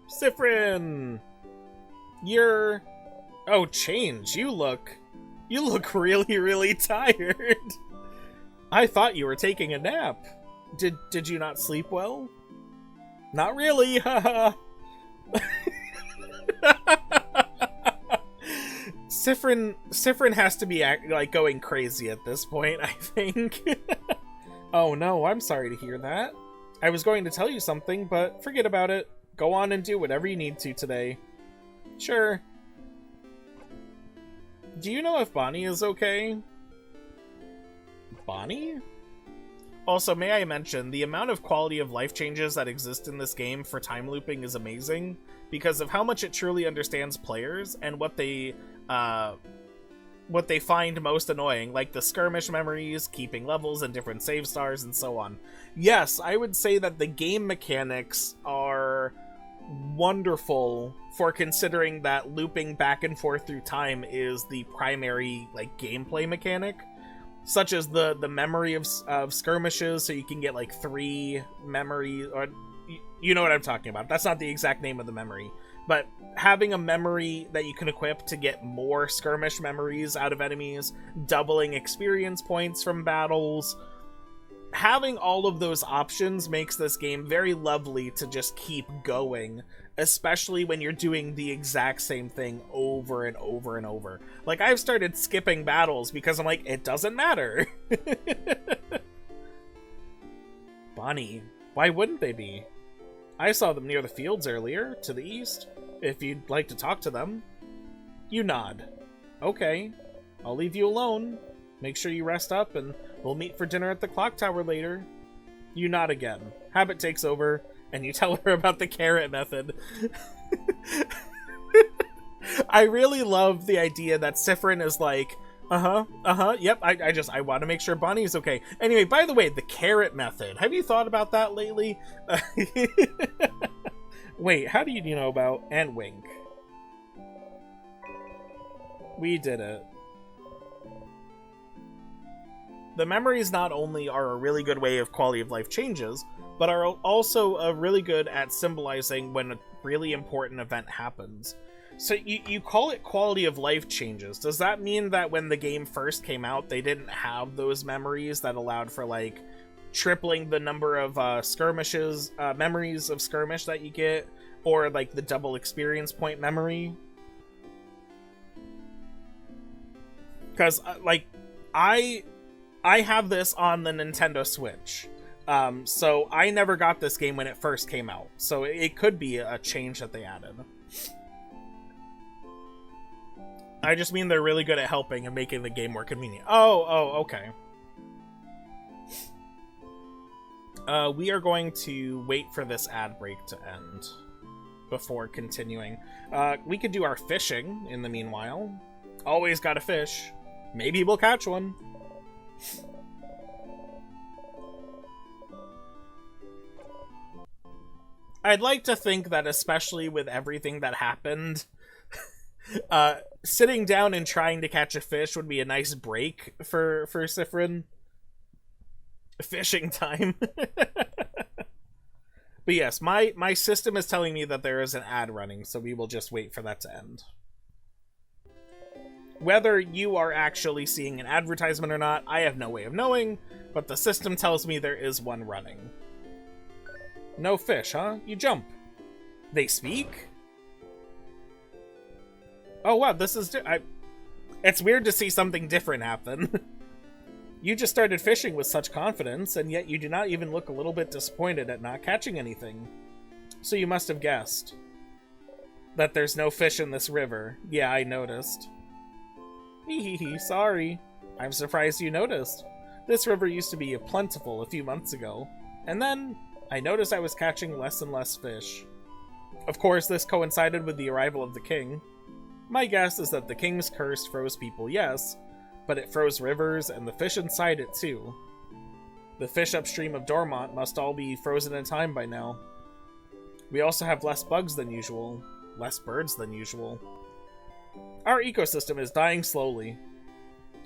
Sifrin! You're... Oh, Change, you look really, really tired. I thought you were taking a nap. Did you not sleep well? Not really, haha. Sifrin has to be like going crazy at this point, I think. Oh no, I'm sorry to hear that. I was going to tell you something, but forget about it. Go on and do whatever you need to today. Sure. Do you know if Bonnie is okay? Bonnie? Also, may I mention, the amount of quality of life changes that exist in this game for time looping is amazing, because of how much it truly understands players and what they find most annoying, like the skirmish memories, keeping levels and different save stars, and so on. Yes, I would say that the game mechanics are wonderful for considering that looping back and forth through time is the primary like gameplay mechanic, such as the memory of skirmishes, so you can get like 3 memories, or you know what I'm talking about. That's not the exact name of the memory, but having a memory that you can equip to get more skirmish memories out of enemies, doubling experience points from battles, having all of those options makes this game very lovely to just keep going, especially when you're doing the exact same thing over and over and over. Like, I've started skipping battles because I'm like, it doesn't matter. Bonnie, why wouldn't they be? I saw them near the fields earlier, to the east. If you'd like to talk to them. You nod. Okay, I'll leave you alone. Make sure you rest up, and we'll meet for dinner at the clock tower later. You nod again. Habit takes over, and you tell her about the carrot method. I really love the idea that Sifrin is like, yep, I want to make sure Bonnie's okay. Anyway, by the way, the carrot method. Have you thought about that lately? Wait, how do you know about and wink? We did it. The memories not only are a really good way of quality of life changes, but are also really good at symbolizing when a really important event happens. So you call it quality of life changes. Does that mean that when the game first came out, they didn't have those memories that allowed for, like, tripling the number of skirmishes, memories of skirmish that you get, or, like, the double experience point memory? Because, like, I have this on the Nintendo Switch, so I never got this game when it first came out, so it could be a change that they added. I just mean they're really good at helping and making the game more convenient. Oh, okay. We are going to wait for this ad break to end before continuing. We could do our fishing in the meanwhile. Always gotta fish. Maybe we'll catch one. I'd like to think that, especially with everything that happened, sitting down and trying to catch a fish would be a nice break for Sifrin. Fishing time. But yes, my system is telling me that there is an ad running, so we will just wait for that to end. Whether you are actually seeing an advertisement or not, I have no way of knowing, but the system tells me there is one running. No fish, huh? You jump. They speak? Oh wow, this is... It's weird to see something different happen. You just started fishing with such confidence, and yet you do not even look a little bit disappointed at not catching anything. So you must have guessed that there's no fish in this river. Yeah, I noticed. Hehehe, sorry. I'm surprised you noticed. This river used to be plentiful a few months ago, and then I noticed I was catching less and less fish. Of course, this coincided with the arrival of the king. My guess is that the king's curse froze people, yes, but it froze rivers and the fish inside it too. The fish upstream of Dormont must all be frozen in time by now. We also have less bugs than usual, less birds than usual. Our ecosystem is dying slowly,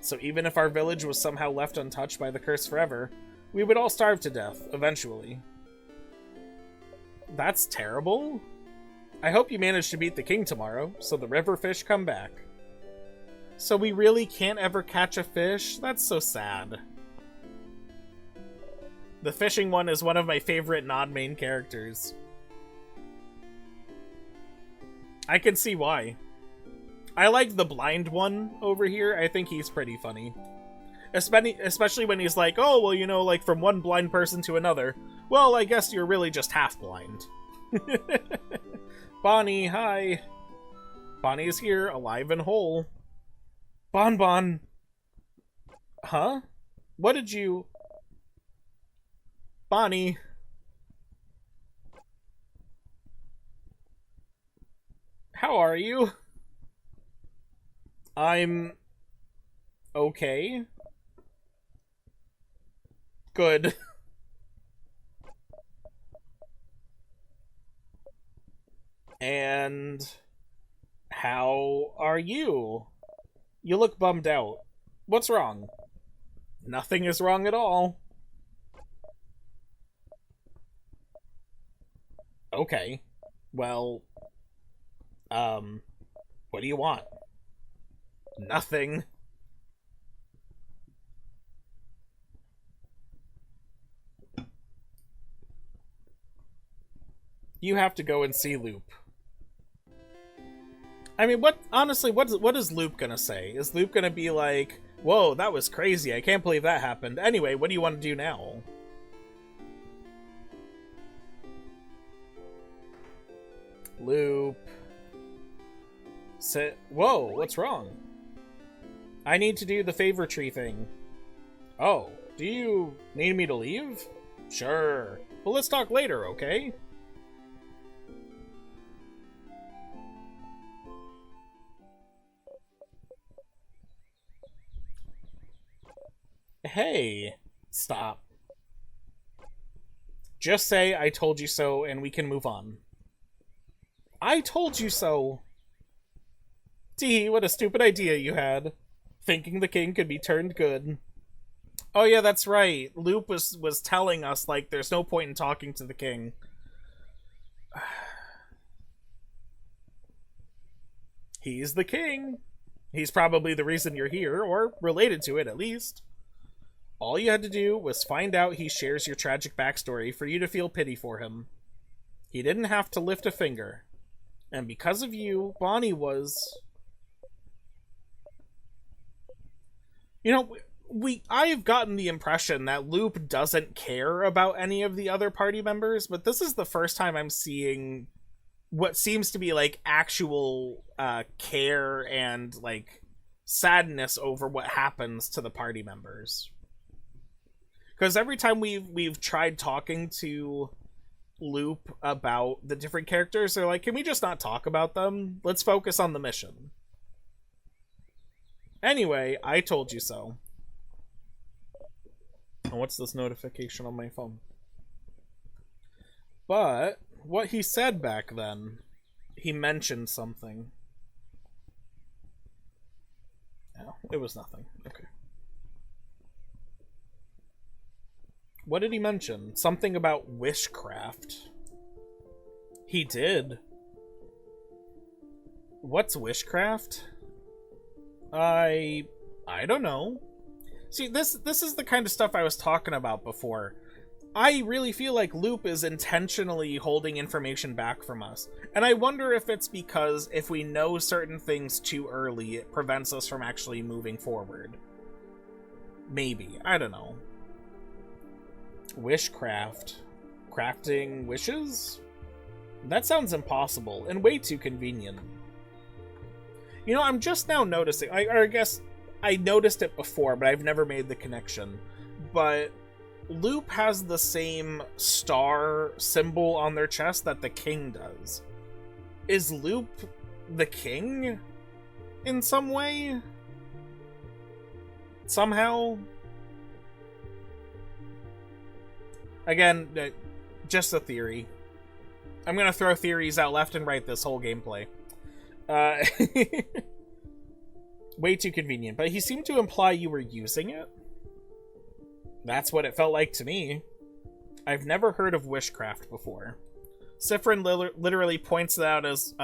so even if our village was somehow left untouched by the curse forever, we would all starve to death, eventually. That's terrible. I hope you manage to beat the king tomorrow, so the river fish come back. So we really can't ever catch a fish? That's so sad. The fishing one is one of my favorite non-main characters. I can see why. I like the blind one over here. I think he's pretty funny. Especially when he's like, oh, well, you know, like from one blind person to another. Well, I guess you're really just half blind. Bonnie, hi. Bonnie is here, alive and whole. Bon Bon. Huh? What did you... Bonnie. How are you? I'm... okay. Good. And... how are you? You look bummed out. What's wrong? Nothing is wrong at all. Okay. Well... what do you want? Nothing. You have to go and see Loop. I mean, honestly, what is Loop gonna say? Is Loop gonna be like, whoa, that was crazy, I can't believe that happened. Anyway, what do you want to do now? Loop. Sit. Whoa, what's wrong? I need to do the favor tree thing. Oh, do you need me to leave? Sure. Well, let's talk later, okay? Hey, stop. Just say I told you so and we can move on. I told you so. Tee, what a stupid idea you had. Thinking the king could be turned good. Oh yeah, that's right. Loop was telling us, like, there's no point in talking to the king. He's the king. He's probably the reason you're here, or related to it at least. All you had to do was find out he shares your tragic backstory for you to feel pity for him. He didn't have to lift a finger. And because of you, Bonnie was... You know, I've gotten the impression that Loop doesn't care about any of the other party members, but this is the first time I'm seeing what seems to be, like, actual care and, like, sadness over what happens to the party members. Because every time we've tried talking to Loop about the different characters, they're like, can we just not talk about them? Let's focus on the mission. Anyway, I told you so. And what's this notification on my phone? But what he said back then, he mentioned something. No, it was nothing. Okay. What did he mention? Something about wishcraft. He did. What's wishcraft? I don't know. See, this is the kind of stuff I was talking about before. I really feel like Loop is intentionally holding information back from us. And I wonder if it's because if we know certain things too early, it prevents us from actually moving forward. Maybe. I don't know. Wishcraft. Crafting wishes? That sounds impossible and way too convenient. You know, I'm just now noticing, I guess I noticed it before, but I've never made the connection. But Loop has the same star symbol on their chest that the king does. Is Loop the king in some way? Somehow? Again, just a theory. I'm gonna throw theories out left and right this whole gameplay. Way too convenient, but he seemed to imply you were using it. That's what it felt like to me. I've never heard of wishcraft before. Sifrin literally points it out as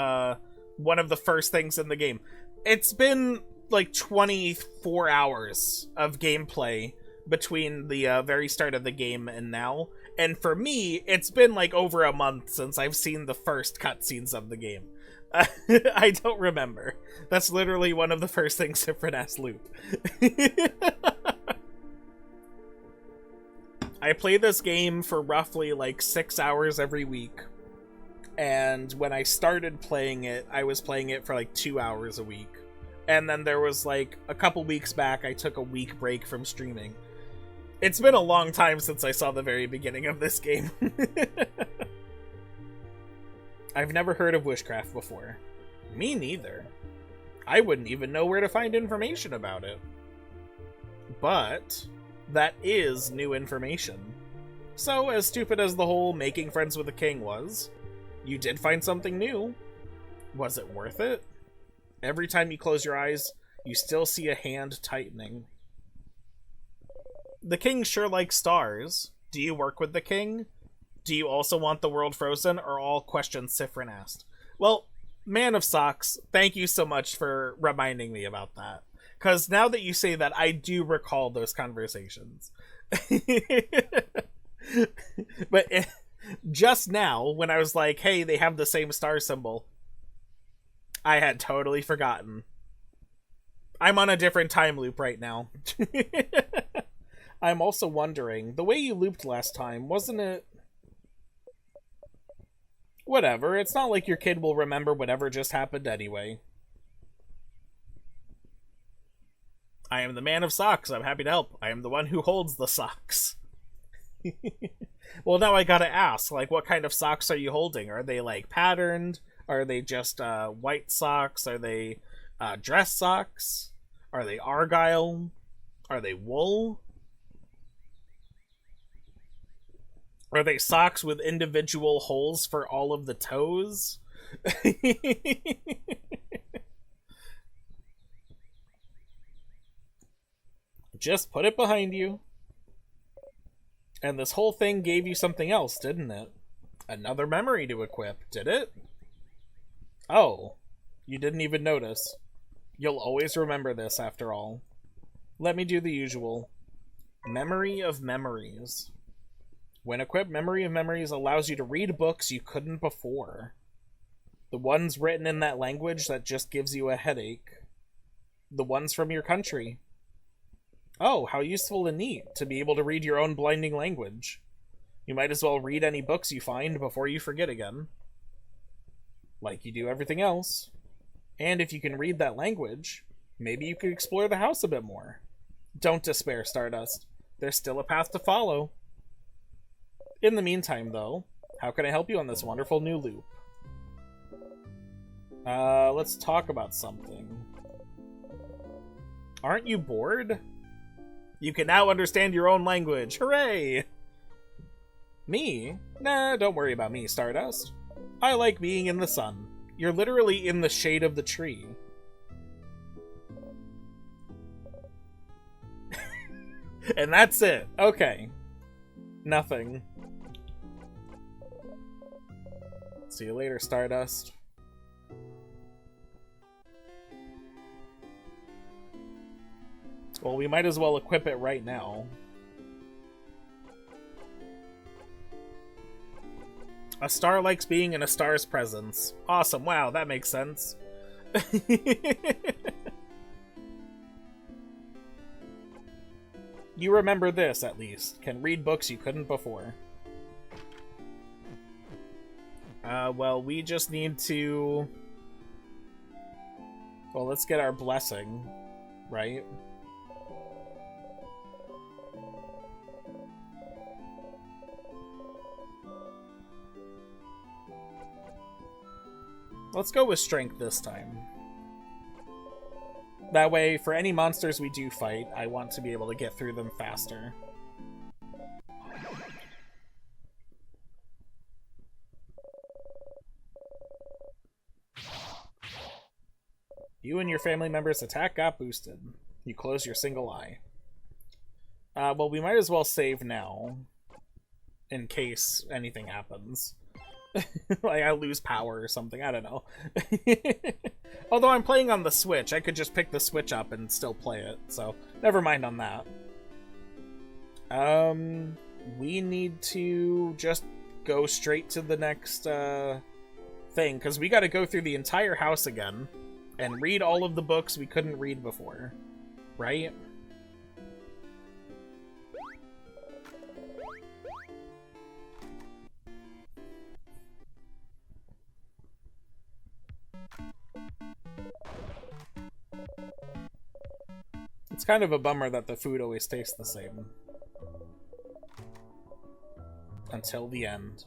one of the first things in the game. It's been like 24 hours of gameplay between the very start of the game and now. And for me, it's been like over a month since I've seen the first cutscenes of the game. I don't remember. That's literally one of the first things Sifrin asked Loop. I play this game for roughly like 6 hours every week. And when I started playing it, I was playing it for like 2 hours a week. And then there was like a couple weeks back, I took a week break from streaming. It's been a long time since I saw the very beginning of this game. I've never heard of witchcraft before. Me neither. I wouldn't even know where to find information about it. But that is new information. So, as stupid as the whole making friends with the king was, you did find something new. Was it worth it? Every time you close your eyes, you still see a hand tightening. The king sure likes stars. Do you work with the king? Do you also want the world frozen? Are all questions Sifrin asked. Well, Man of Socks, thank you so much for reminding me about that. Because now that you say that, I do recall those conversations. But just now, when I was like, hey, they have the same star symbol, I had totally forgotten. I'm on a different time loop right now. I'm also wondering, the way you looped last time, wasn't it... Whatever, it's not like your kid will remember whatever just happened anyway. I am the Man of Socks, I'm happy to help. I am the one who holds the socks. Well, now I gotta ask, like, what kind of socks are you holding? Are they, like, patterned? Are they just white socks? Are they dress socks? Are they argyle? Are they wool? Are they socks with individual holes for all of the toes? Just put it behind you. And this whole thing gave you something else, didn't it? Another memory to equip, did it? Oh, you didn't even notice. You'll always remember this, after all. Let me do the usual. Memory of Memories. When equipped, Memory of Memories allows you to read books you couldn't before. The ones written in that language that just gives you a headache. The ones from your country. Oh, how useful and neat to be able to read your own blinding language. You might as well read any books you find before you forget again. Like you do everything else. And if you can read that language, maybe you could explore the house a bit more. Don't despair, Stardust. There's still a path to follow. In the meantime, though, how can I help you on this wonderful new loop? Let's talk about something. Aren't you bored? You can now understand your own language. Hooray! Me? Nah, don't worry about me, Stardust. I like being in the sun. You're literally in the shade of the tree. And that's it. Okay. Nothing. See you later, Stardust. Well, we might as well equip it right now. A star likes being in a star's presence. Awesome, wow, that makes sense. You remember this, at least. Can read books you couldn't before. Well, we just need to... Well, let's get our blessing, right? Let's go with strength this time. That way, for any monsters we do fight, I want to be able to get through them faster. You and your family members' attack got boosted. You close your single eye. Well, we might as well save now, in case anything happens. Like, I lose power or something. I don't know. Although I'm playing on the Switch, I could just pick the Switch up and still play it. So, never mind on that. We need to just go straight to the next, thing. Because we got to go through the entire house again. And read all of the books we couldn't read before. Right? It's kind of a bummer that the food always tastes the same. Until the end.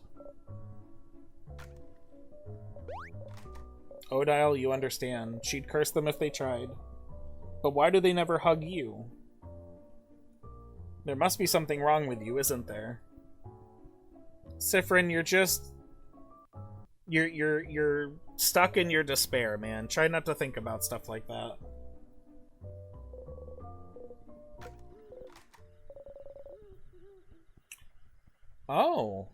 Odile, you understand. She'd curse them if they tried. But why do they never hug you? There must be something wrong with you, isn't there? Siffrin, you're just... You're stuck in your despair, man. Try not to think about stuff like that. Oh.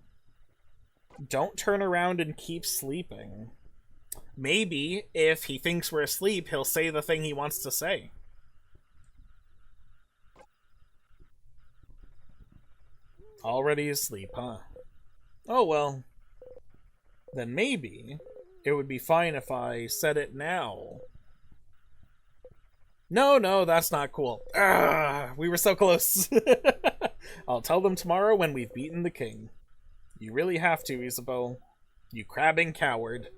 Don't turn around and keep sleeping. Maybe, if he thinks we're asleep, he'll say the thing he wants to say. Already asleep, huh? Oh, well. Then maybe it would be fine if I said it now. No, that's not cool. Ah, we were so close. I'll tell them tomorrow when we've beaten the king. You really have to, Isabeau. You crabbing coward.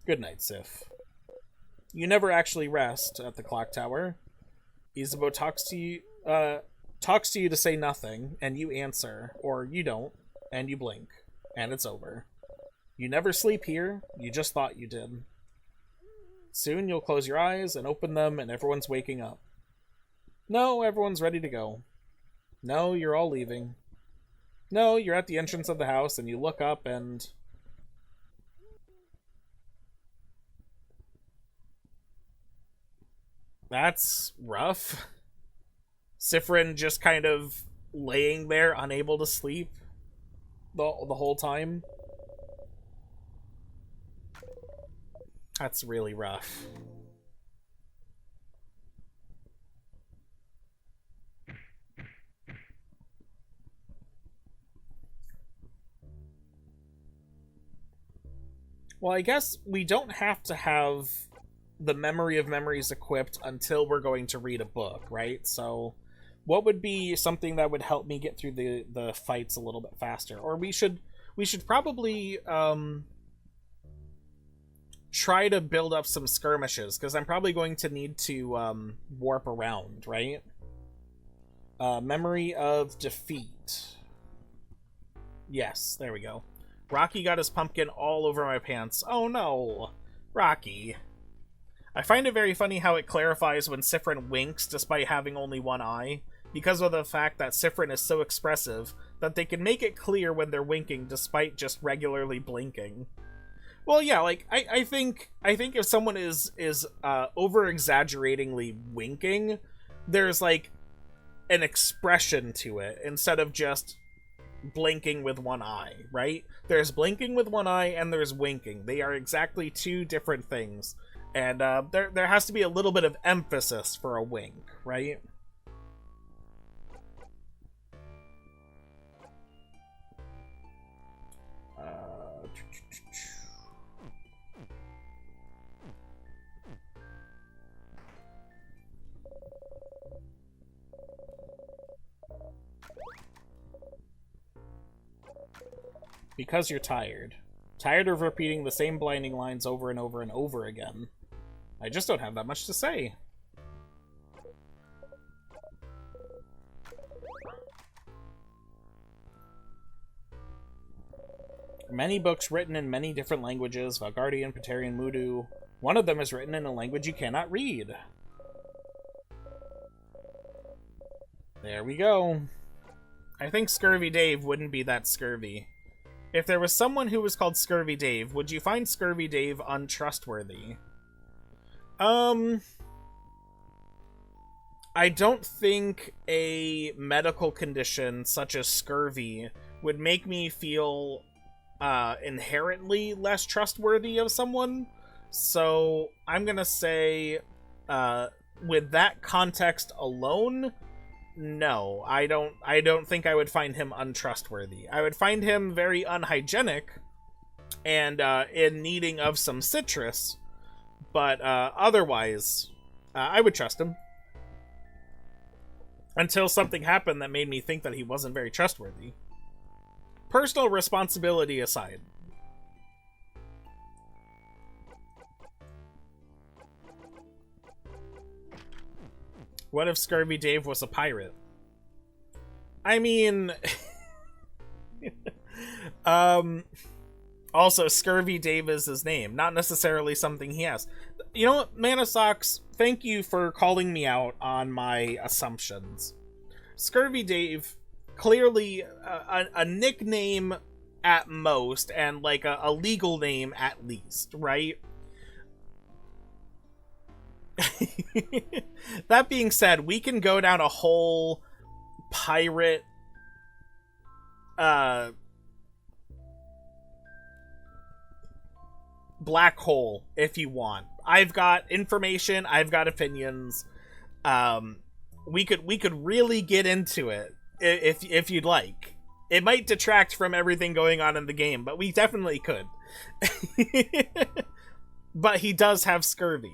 Good night, Sif. You never actually rest at the clock tower. Isabeau talks to you to say nothing, and you answer, or you don't, and you blink, and it's over. You never sleep here, you just thought you did. Soon you'll close your eyes and open them, and everyone's waking up. No, everyone's ready to go. No, you're all leaving. No, you're at the entrance of the house, and you look up, and... That's rough. Siffrin just kind of laying there, unable to sleep the whole time. That's really rough. Well, I guess we don't have to have the Memory of Memories equipped until we're going to read a book, right? So what would be something that would help me get through the fights a little bit faster? Or we should probably try to build up some skirmishes, because I'm probably going to need to warp around, right? Memory of Defeat. Yes, there we go. Rocky got his pumpkin all over my pants. Oh no, Rocky. I find it very funny how it clarifies when Siffrin winks despite having only one eye, because of the fact that Siffrin is so expressive that they can make it clear when they're winking despite just regularly blinking. Well, yeah, like, I think if someone is over-exaggeratingly winking, there's, like, an expression to it instead of just blinking with one eye, right? There's blinking with one eye and there's winking. They are exactly two different things. And there has to be a little bit of emphasis for a wink, right? Because you're tired. Tired of repeating the same blinding lines over and over and over again. I just don't have that much to say. Many books written in many different languages, Valgardian, Patarian, Mudu. One of them is written in a language you cannot read. There we go. I think Scurvy Dave wouldn't be that scurvy. If there was someone who was called Scurvy Dave, would you find Scurvy Dave untrustworthy? I don't think a medical condition such as scurvy would make me feel inherently less trustworthy of someone. So I'm gonna say, with that context alone, no, I don't think I would find him untrustworthy. I would find him very unhygienic and in needing of some citrus, but otherwise, I would trust him. Until something happened that made me think that he wasn't very trustworthy. Personal responsibility aside. What if Scurvy Dave was a pirate? I mean... also, Scurvy Dave is his name, not necessarily something he has. You know what, Manasocks, thank you for calling me out on my assumptions. Scurvy Dave, clearly a nickname at most, and like a legal name at least, right? That being said, we can go down a whole pirate black hole if you want. I've got information, I've got opinions. We could really get into it if you'd like. It might detract from everything going on in the game, but we definitely could. But he does have scurvy.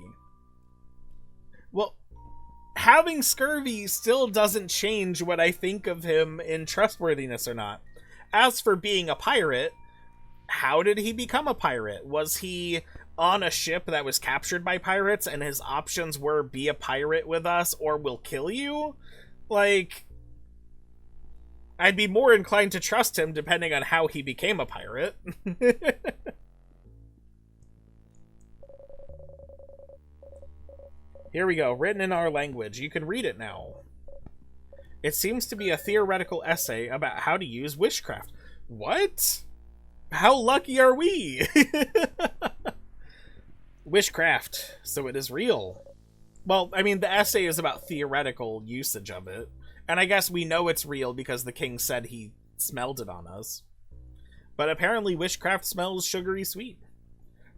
Well, having scurvy still doesn't change what I think of him in trustworthiness or not. As for being a pirate, how did he become a pirate? Was he on a ship that was captured by pirates and his options were be a pirate with us or we'll kill you? Like, I'd be more inclined to trust him depending on how he became a pirate. Here we go, written in our language. You can read it now. It seems to be a theoretical essay about how to use witchcraft. What? How lucky are we? Witchcraft, so it is real. Well, I mean, the essay is about theoretical usage of it. And I guess we know it's real because the king said he smelled it on us. But apparently witchcraft smells sugary sweet.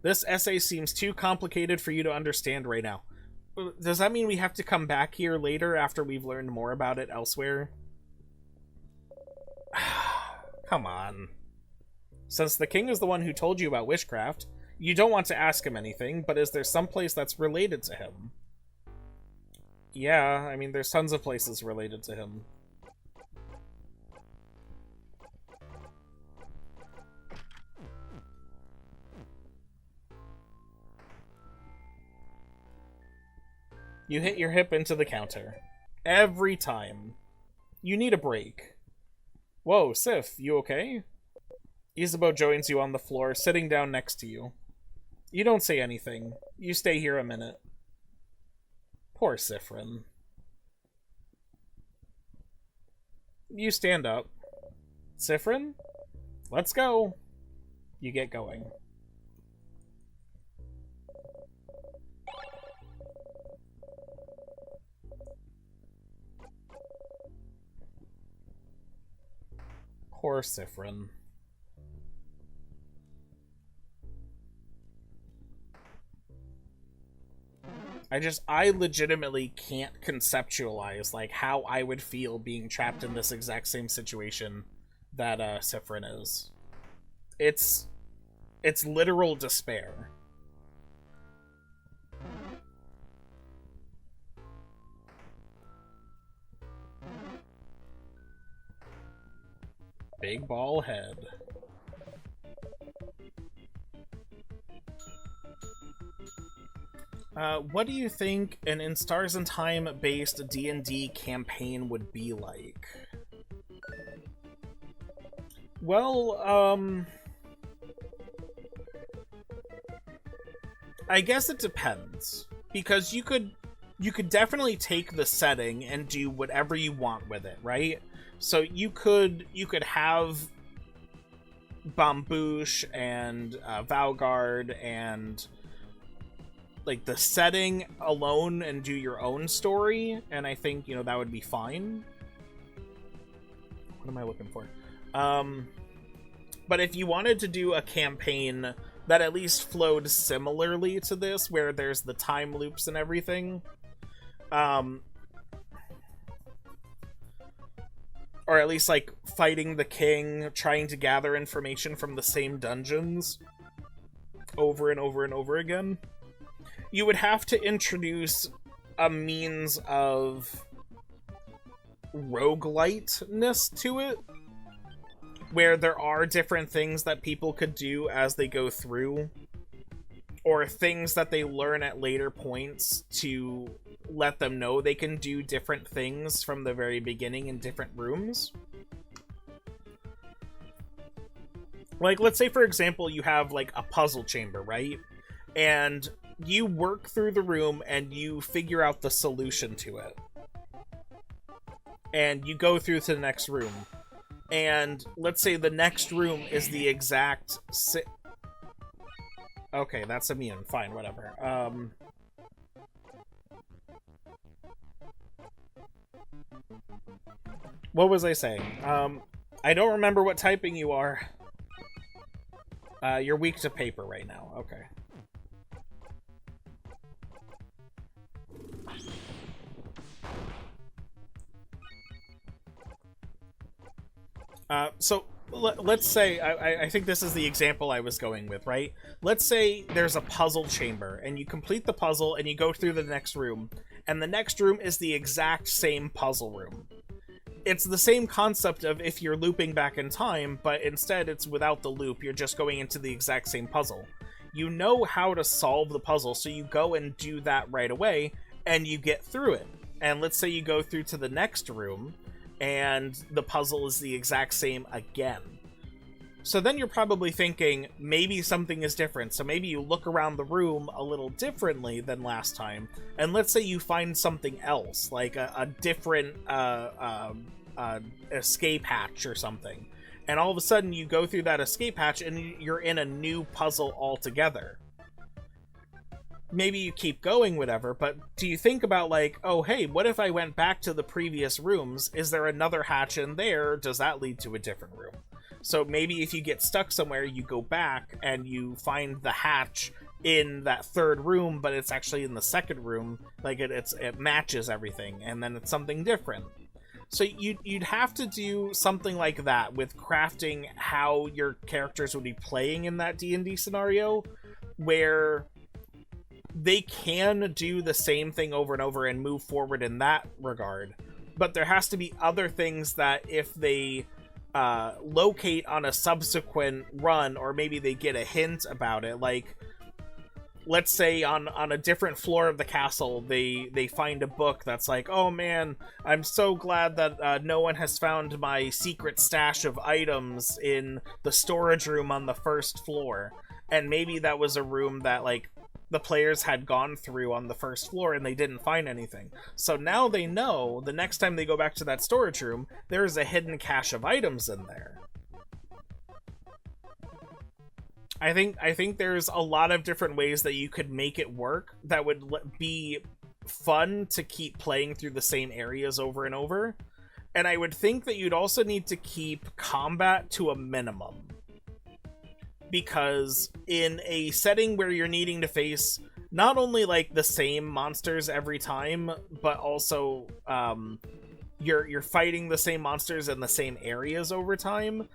This essay seems too complicated for you to understand right now. Does that mean we have to come back here later after we've learned more about it elsewhere? Come on. Since the king is the one who told you about witchcraft, you don't want to ask him anything, but is there some place that's related to him? Yeah, I mean, there's tons of places related to him. You hit your hip into the counter. Every time. You need a break. Whoa, Sif, you okay? Isabeau joins you on the floor, sitting down next to you. You don't say anything. You stay here a minute. Poor Sifrin. You stand up. Sifrin? Let's go. You get going. Poor Sifrin. I legitimately can't conceptualize, like, how I would feel being trapped in this exact same situation that, Sifrin is. It's literal despair. Big ball head. What do you think an In Stars and Time based D&D campaign would be like? Well, I guess it depends. Because you could definitely take the setting and do whatever you want with it, right? So you could have Bambouche and Valgard and like the setting alone and do your own story, and I think, you know, that would be fine. What am I looking for? But if you wanted to do a campaign that at least flowed similarly to this, where there's the time loops and everything, or at least, like, fighting the king, trying to gather information from the same dungeons over and over and over again, you would have to introduce a means of roguelite-ness to it, where there are different things that people could do as they go through, or things that they learn at later points to let them know they can do different things from the very beginning in different rooms. Like, let's say, for example, you have, like, a puzzle chamber, right? And you work through the room and you figure out the solution to it. And you go through to the next room. And let's say the next room is the exact okay, that's immune. Fine, whatever. What was I saying? I don't remember what typing you are. You're weak to paper right now. Okay. So let's say, I think this is the example I was going with, right? Let's say there's a puzzle chamber, and you complete the puzzle, and you go through the next room, and the next room is the exact same puzzle room. It's the same concept of if you're looping back in time, but instead it's without the loop, you're just going into the exact same puzzle. You know how to solve the puzzle, so you go and do that right away, and you get through it. And let's say you go through to the next room, and the puzzle is the exact same again. So then you're probably thinking, maybe something is different. So maybe you look around the room a little differently than last time, and let's say you find something else, like a different escape hatch or something. And all of a sudden you go through that escape hatch and you're in a new puzzle altogether. Maybe you keep going, whatever, but do you think about, like, oh, hey, what if I went back to the previous rooms? Is there another hatch in there? Does that lead to a different room? So maybe if you get stuck somewhere, you go back and you find the hatch in that third room, but it's actually in the second room. Like, it matches everything, and then it's something different. So you'd have to do something like that with crafting how your characters would be playing in that D&D scenario, where they can do the same thing over and over and move forward in that regard. But there has to be other things that if they locate on a subsequent run, or maybe they get a hint about it, like, let's say on a different floor of the castle, they find a book that's like, oh man, I'm so glad that no one has found my secret stash of items in the storage room on the first floor. And maybe that was a room that, like, the players had gone through on the first floor and they didn't find anything. So now they know the next time they go back to that storage room, there's a hidden cache of items in there. I think there's a lot of different ways that you could make it work that would be fun to keep playing through the same areas over and over. And I would think that you'd also need to keep combat to a minimum. Because in a setting where you're needing to face not only, like, the same monsters every time, but also you're fighting the same monsters in the same areas over time,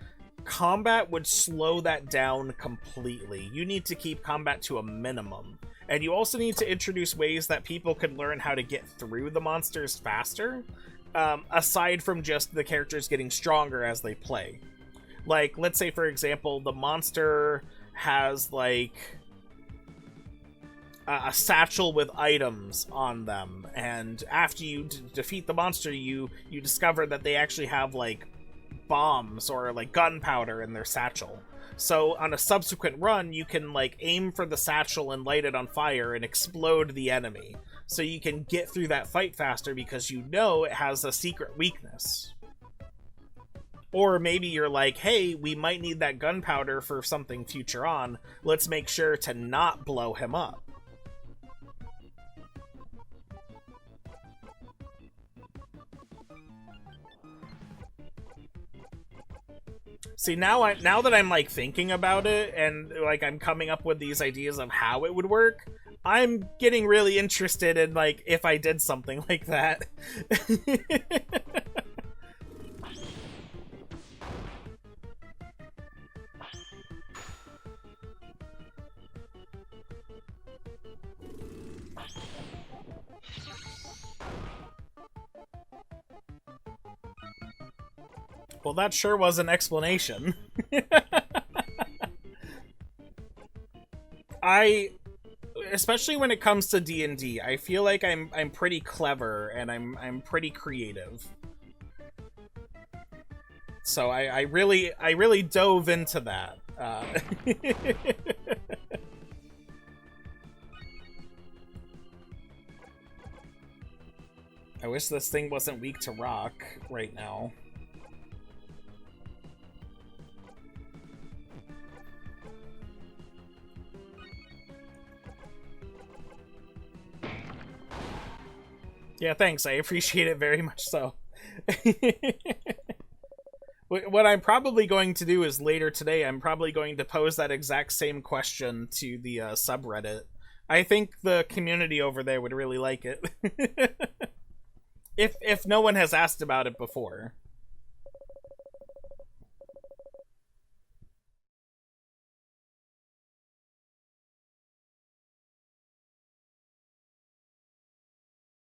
combat would slow that down completely. You need to keep combat to a minimum. And you also need to introduce ways that people can learn how to get through the monsters faster, aside from just the characters getting stronger as they play. Like, let's say, for example, the monster has, like, a satchel with items on them, and after you defeat the monster, you discover that they actually have, like, bombs or, like, gunpowder in their satchel. So on a subsequent run, you can, like, aim for the satchel and light it on fire and explode the enemy. So you can get through that fight faster because you know it has a secret weakness. Or maybe you're like, hey, we might need that gunpowder for something future on. Let's make sure to not blow him up. See, now that I'm like thinking about it and like I'm coming up with these ideas of how it would work, I'm getting really interested in like if I did something like that. Well, that sure was an explanation. Especially when it comes to D&D, I feel like I'm pretty clever and I'm pretty creative. So I really dove into that. I wish this thing wasn't weak to rock right now. Yeah, thanks. I appreciate it very much so. What I'm probably going to do is later today, I'm probably going to pose that exact same question to the subreddit. I think the community over there would really like it. If no one has asked about it before.